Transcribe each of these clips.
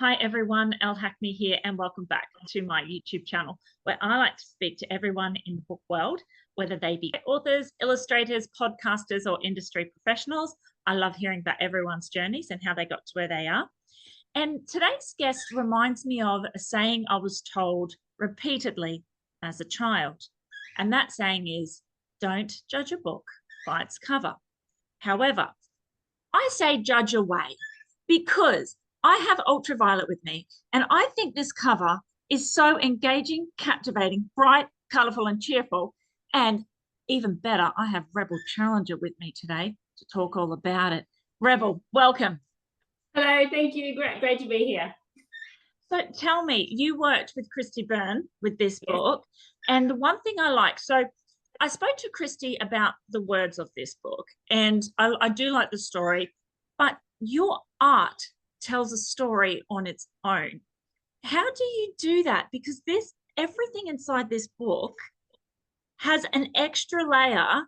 Hi everyone, Elle Hackney here, and welcome back to my YouTube channel, where I like to speak to everyone in the book world, whether they be authors, illustrators, podcasters, or industry professionals. I love hearing about everyone's journeys and how they got to where they are. And today's guest reminds me of a saying I was told repeatedly as a child. And that saying is, don't judge a book by its cover. However, I say judge away because I have Ultraviolet with me, and I think this cover is so engaging, captivating, bright, colourful, and cheerful. And even better, I have Rebel Challenger with me today to talk all about it. Rebel, welcome. Hello, thank you. Great to be here. So tell me, you worked with Christy Byrne with this book, and the one thing I like, so I spoke to Christy about the words of this book, and I do like the story, but your art tells a story on its own. How do you do that? Because everything inside this book has an extra layer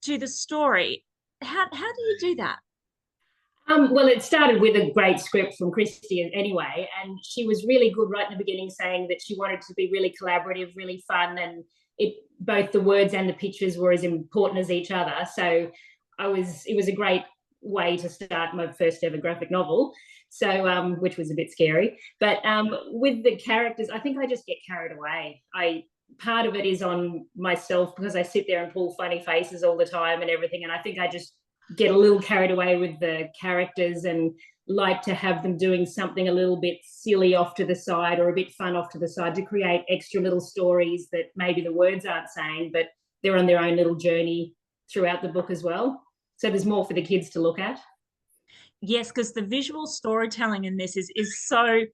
to the story. How do you do that? Well, it started with a great script from Christy anyway, and she was really good right in the beginning, saying that she wanted to be really collaborative, really fun, and both the words and the pictures were as important as each other. So it was a great way to start my first ever graphic novel. So which was a bit scary, but with the characters, I think I just get carried away. Part of it is on myself because I sit there and pull funny faces all the time and everything, and I think I just get a little carried away with the characters and like to have them doing something a little bit silly off to the side or a bit fun off to the side to create extra little stories that maybe the words aren't saying, but they're on their own little journey throughout the book as well. So there's more for the kids to look at. Yes, because the visual storytelling in this is so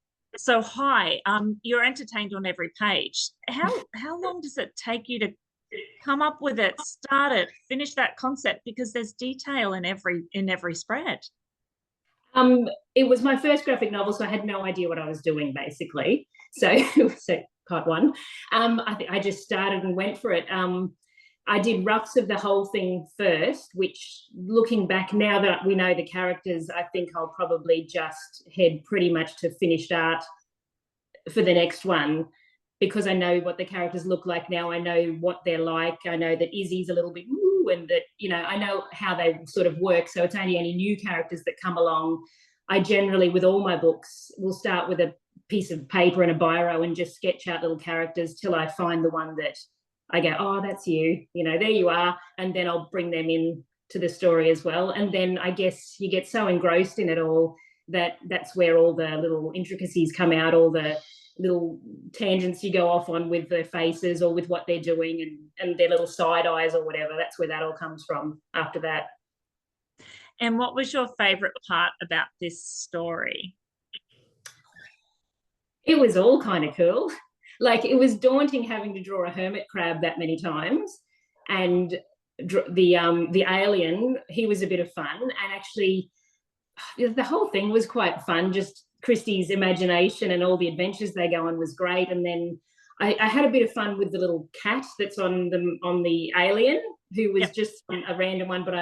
high. You're entertained on every page. How long does it take you to come up with it, start it, finish that concept? Because there's detail in every spread. It was my first graphic novel, so I had no idea what I was doing, basically. So part one. I just started and went for it. I did roughs of the whole thing first, which, looking back now that we know the characters, I think I'll probably just head pretty much to finished art for the next one, because I know what the characters look like now. I know what they're like. I know that Izzy's a little bit woo, and that, I know how they sort of work. So it's only any new characters that come along. I generally, with all my books, will start with a piece of paper and a biro and just sketch out little characters till I find the one that I go, oh, that's you, there you are. And then I'll bring them in to the story as well. And then I guess you get so engrossed in it all that's where all the little intricacies come out, all the little tangents you go off on with their faces or with what they're doing and their little side eyes or whatever. That's where that all comes from after that. And what was your favorite part about this story? It was all kind of cool. Like, it was daunting having to draw a hermit crab that many times, and the alien, he was a bit of fun, and actually the whole thing was quite fun. Just Christie's imagination and all the adventures they go on was great. And then I had a bit of fun with the little cat that's on the alien, who was just a random one, but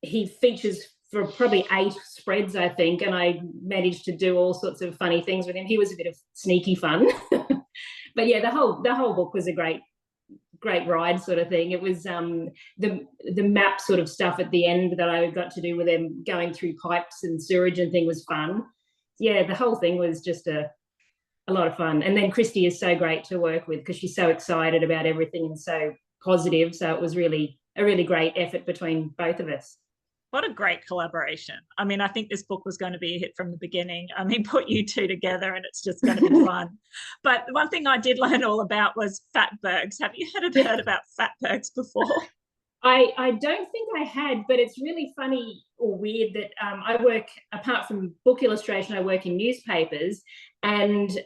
he features for probably 8 spreads, I think, and I managed to do all sorts of funny things with him. He was a bit of sneaky fun. But yeah, the whole book was a great ride sort of thing. It was the map sort of stuff at the end that I got to do with them going through pipes and sewage and thing was fun. Yeah, the whole thing was just a lot of fun. And then Christy is so great to work with because she's so excited about everything and so positive. So it was really a really great effort between both of us. What a great collaboration. I mean, I think this book was going to be a hit from the beginning. I mean, put you two together and it's just going to be fun. But one thing I did learn all about was fatbergs. Have you heard about fatbergs before? I don't think I had, but it's really funny or weird that I work, apart from book illustration, I work in newspapers, and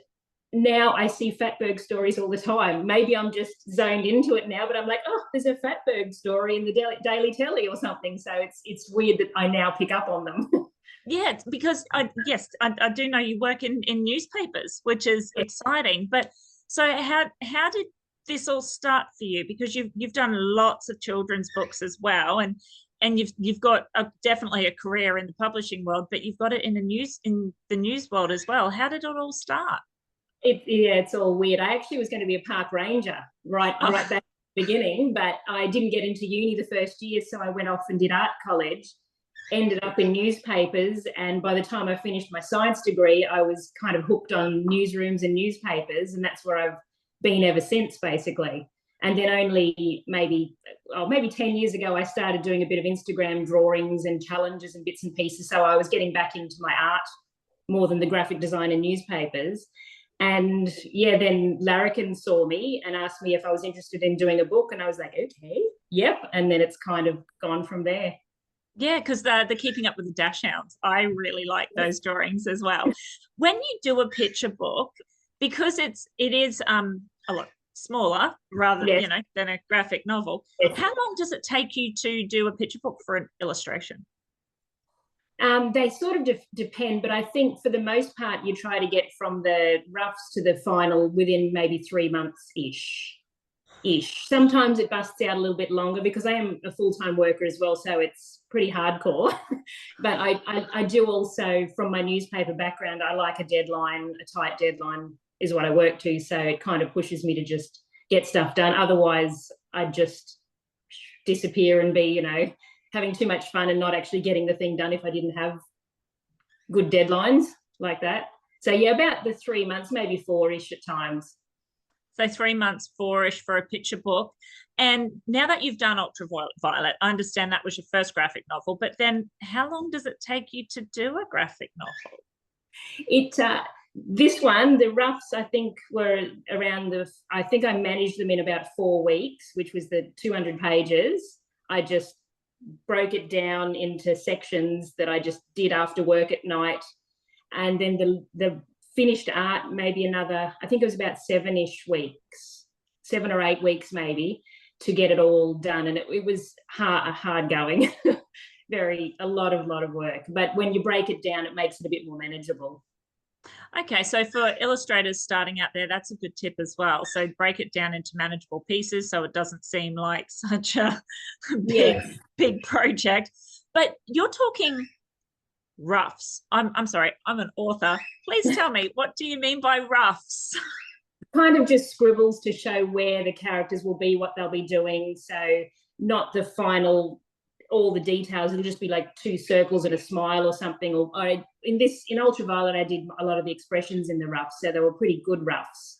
now I see fatberg stories all the time. Maybe I'm just zoned into it now, but I'm like, oh, there's a fatberg story in the Daily Telly or something. So it's weird that I now pick up on them. Yeah, because I do know you work in newspapers, which is exciting. But so how did this all start for you? Because you've done lots of children's books as well, and and you've got definitely a career in the publishing world, but you've got it in the news world as well. How did it all start? Yeah, it's all weird. I actually was going to be a park ranger right back at the beginning, but I didn't get into uni the first year, so I went off and did art college, ended up in newspapers, and by the time I finished my science degree, I was kind of hooked on newsrooms and newspapers, and that's where I've been ever since, basically. And then only maybe 10 years ago, I started doing a bit of Instagram drawings and challenges and bits and pieces, so I was getting back into my art more than the graphic design and newspapers. And yeah, then Larrikin saw me and asked me if I was interested in doing a book. And I was like, okay, yep. And then it's kind of gone from there. Yeah, because the Keeping Up with the Dash Hounds, I really like those drawings as well. When you do a picture book, because it is a lot smaller rather than a graphic novel, how long does it take you to do a picture book for an illustration? They sort of depend, but I think for the most part, you try to get from the roughs to the final within maybe 3 months ish. Sometimes it busts out a little bit longer because I am a full-time worker as well, so it's pretty hardcore. But I do also, from my newspaper background, I like a deadline. A tight deadline is what I work to, so it kind of pushes me to just get stuff done. Otherwise, I'd just disappear and be, having too much fun and not actually getting the thing done if I didn't have good deadlines like that. So yeah, about the 3 months, maybe 4-ish at times. So 3 months, 4-ish for a picture book. And now that you've done Ultraviolet, I understand that was your first graphic novel, but then how long does it take you to do a graphic novel? This one, the roughs, I think were around I think I managed them in about 4 weeks, which was the 200 pages. I just broke it down into sections that I just did after work at night. And then the finished art, maybe another, I think it was about 7-ish weeks, 7 or 8 weeks maybe, to get it all done. And it was hard going, a lot of work. But when you break it down, it makes it a bit more manageable. Okay, so for illustrators starting out there, that's a good tip as well. So break it down into manageable pieces so it doesn't seem like such a big project. But you're talking roughs. I'm sorry, I'm an author. Please tell me, what do you mean by roughs? Kind of just scribbles to show where the characters will be, what they'll be doing. So not the final, all the details. It'll just be like 2 circles and a smile or something. Or in Ultraviolet, I did a lot of the expressions in the roughs, so they were pretty good roughs.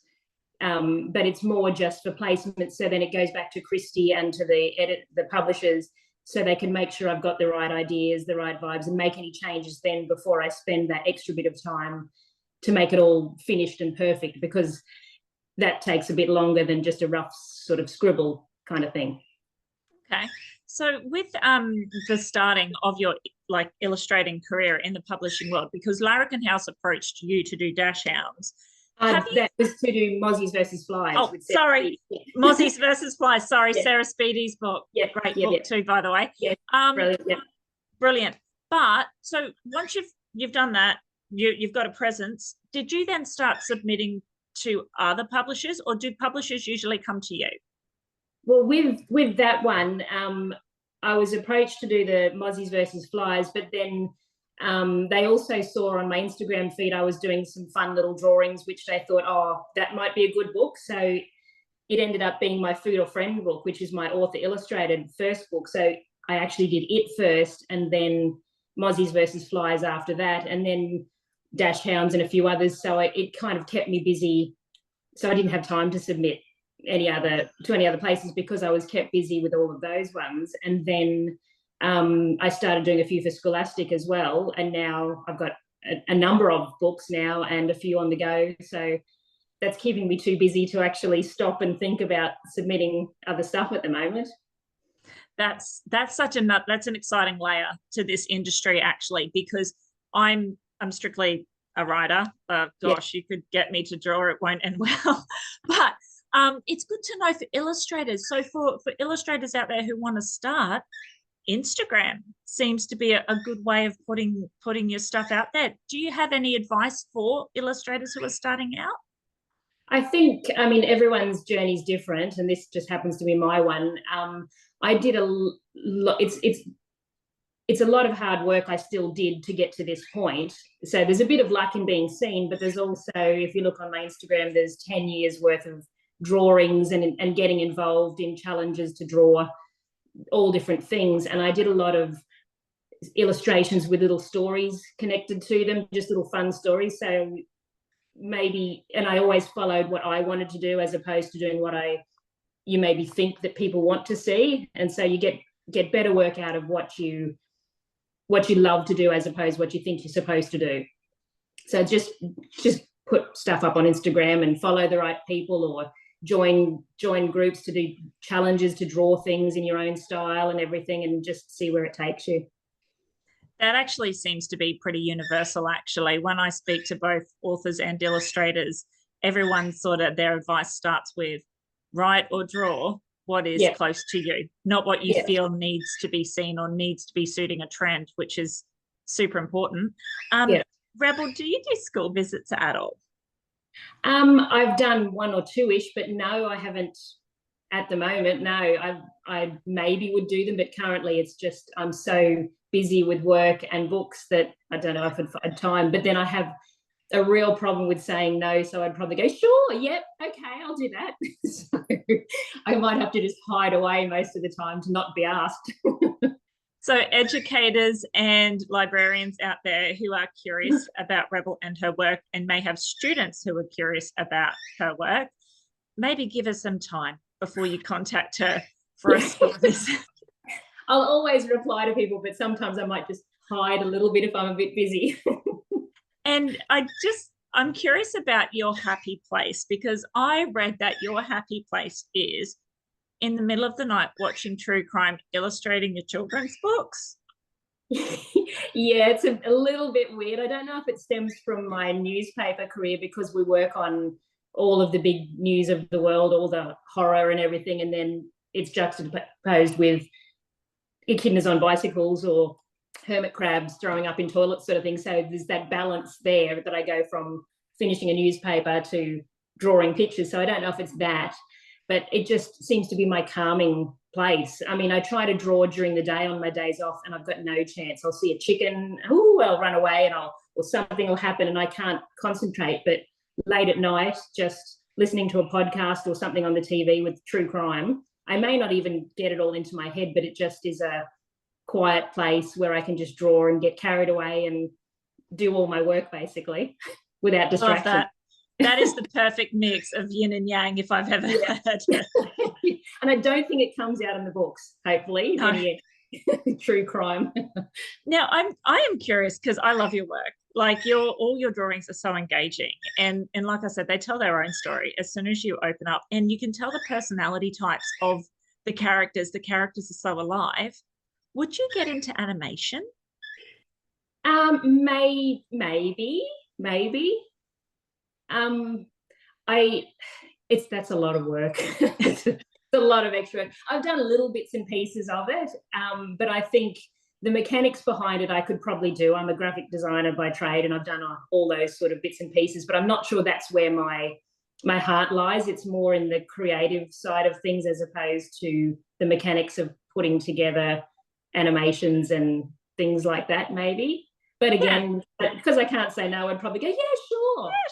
But it's more just for placement. So then it goes back to Christy and to the publishers, so they can make sure I've got the right ideas, the right vibes, and make any changes then before I spend that extra bit of time to make it all finished and perfect, because that takes a bit longer than just a rough sort of scribble kind of thing. Okay. So with the starting of your illustrating career in the publishing world, because Larrikin House approached you to do Dash Hounds. That was to do Mozzies versus Flies. Oh, sorry. Mozzies versus Flies. Sorry, yeah. Sarah Speedy's book. Yeah, great book too, by the way. Yeah, brilliant. But so once you've done that, you've got a presence. Did you then start submitting to other publishers, or do publishers usually come to you? Well, with that one, I was approached to do the Mozzies versus Flies, but then they also saw on my Instagram feed I was doing some fun little drawings, which they thought, oh, that might be a good book. So it ended up being my Food or Friend book, which is my author illustrated first book. So I actually did it first, and then Mozzies versus Flies after that, and then Dash Hounds and a few others. So it kind of kept me busy. So I didn't have time to submit to any other places because I was kept busy with all of those ones. And then I started doing a few for Scholastic as well, and now I've got a number of books now and a few on the go. So that's keeping me too busy to actually stop and think about submitting other stuff at the moment. That's an exciting layer to this industry, actually, because I'm strictly a writer. Gosh, you could get me to draw, it won't end well. But it's good to know for illustrators. So for illustrators out there who want to start, Instagram seems to be a good way of putting your stuff out there. Do you have any advice for illustrators who are starting out? I think, everyone's journey is different, and this just happens to be my one. I did it's it's a lot of hard work I still did to get to this point. So there's a bit of luck in being seen, but there's also, if you look on my Instagram, there's 10 years worth of drawings and getting involved in challenges to draw all different things. And I did a lot of illustrations with little stories connected to them, just little fun stories. So maybe, and I always followed what I wanted to do as opposed to doing what you maybe think that people want to see. And so you get better work out of what you love to do as opposed to what you think you're supposed to do. So just put stuff up on Instagram and follow the right people, or join groups to do challenges to draw things in your own style and everything, and just see where it takes you. That actually seems to be pretty universal, actually. When I speak to both authors and illustrators, everyone sort of, their advice starts with write or draw what is close to you, not what you feel needs to be seen or needs to be suiting a trend, which is super important. Rebel, do you do school visits at all? I've done one or two-ish, but no, I haven't at the moment. No, I maybe would do them, but currently it's just I'm so busy with work and books that I don't know if I'd find time. But then I have a real problem with saying no, so I'd probably go, sure, yep, okay, I'll do that. So I might have to just hide away most of the time to not be asked. So educators and librarians out there who are curious about Rebel and her work, and may have students who are curious about her work, maybe give her some time before you contact her for a school visit. I'll always reply to people, but sometimes I might just hide a little bit if I'm a bit busy. And I'm curious about your happy place, because I read that your happy place is in the middle of the night watching true crime, illustrating your children's books. Yeah, it's a little bit weird. I don't know if it stems from my newspaper career, because we work on all of the big news of the world, all the horror and everything, and then it's juxtaposed with echidnas on bicycles or hermit crabs throwing up in toilets, sort of thing. So there's that balance there that I go from finishing a newspaper to drawing pictures. So I don't know if it's that, but it just seems to be my calming place. I mean, I try to draw during the day on my days off, and I've got no chance. I'll see a chicken, I'll run away, and or something will happen and I can't concentrate. But late at night, just listening to a podcast or something on the TV with true crime, I may not even get it all into my head, but it just is a quiet place where I can just draw and get carried away and do all my work basically without distraction. Love that is the perfect mix of yin and yang, if I've ever heard it. And I don't think it comes out in the books, hopefully. No. True crime. Now I am curious, because I love your work. Like all your drawings are so engaging, and like I said, they tell their own story as soon as you open up, and you can tell the personality types of the characters. The characters are so alive. Would you get into animation? Maybe. That's a lot of work. It's a lot of extra work. I've done little bits and pieces of it, but I think the mechanics behind it I could probably do. I'm a graphic designer by trade, and I've done all those sort of bits and pieces, but I'm not sure that's where my heart lies. It's more in the creative side of things as opposed to the mechanics of putting together animations and things like that, maybe. But again, because I can't say no, I'd probably go,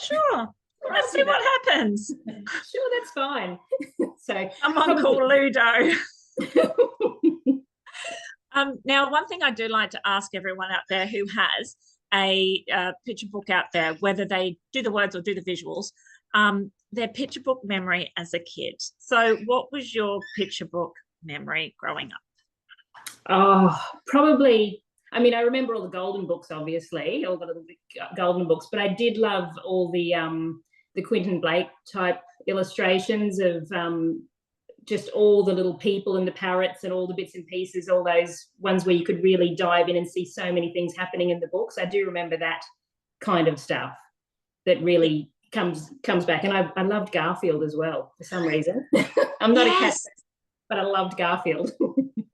sure. Let's see what happens. Sure, that's fine. So someone call Ludo. Now, one thing I do like to ask everyone out there who has a picture book out there, whether they do the words or do the visuals, their picture book memory as a kid. So what was your picture book memory growing up? Oh, probably, I mean, I remember all the golden books, obviously, all the little golden books, but I did love all the Quentin Blake type illustrations of just all the little people and the parrots and all the bits and pieces, all those ones where you could really dive in and see so many things happening in the books. I do remember that kind of stuff that really comes back. And I loved Garfield as well for some reason. I'm not a cat, but I loved Garfield.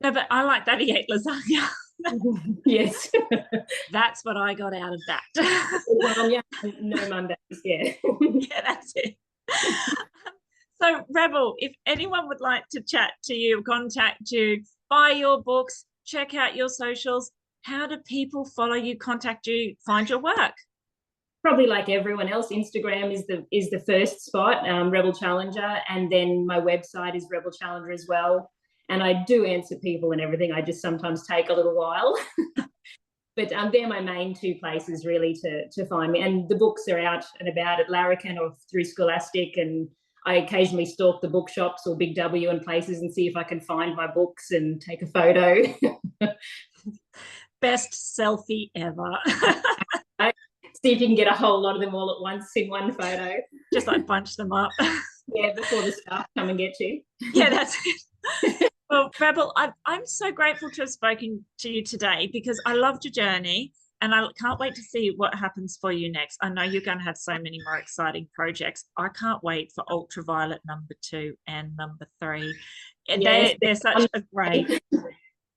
No, but I like that he ate lasagna. Yes. That's what I got out of that. No Mondays, yeah. Yeah, that's it. So, Rebel, if anyone would like to chat to you, contact you, buy your books, check out your socials, how do people follow you, contact you, find your work? Probably like everyone else, Instagram is the first spot, Rebel Challenger, and then my website is Rebel Challenger as well. And I do answer people and everything. I just sometimes take a little while. But they're my main two places really to find me. And the books are out and about at Larrikin or through Scholastic, and I occasionally stalk the bookshops or Big W and places and see if I can find my books and take a photo. Best selfie ever. See if you can get a whole lot of them all at once in one photo. Just like bunch them up. Yeah, before the staff come and get you. Yeah, that's it. Well, Rebel, I'm so grateful to have spoken to you today because I loved your journey and I can't wait to see what happens for you next. I know you're going to have so many more exciting projects. I can't wait for Ultraviolet #2 and #3. Yes, they're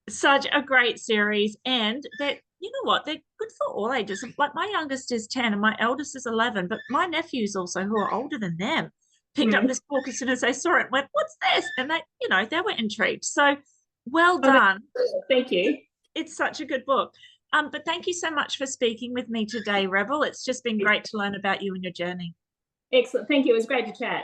such a great series, and that, you know what, they're good for all ages. Like my youngest is 10 and my eldest is 11, but my nephews also, who are older than them, picked up this book as soon as they saw it and went, what's this? And they, you know, they were intrigued. So well done. Thank you. It's such a good book. But thank you so much for speaking with me today, Rebel. It's just been great to learn about you and your journey. Excellent. Thank you. It was great to chat.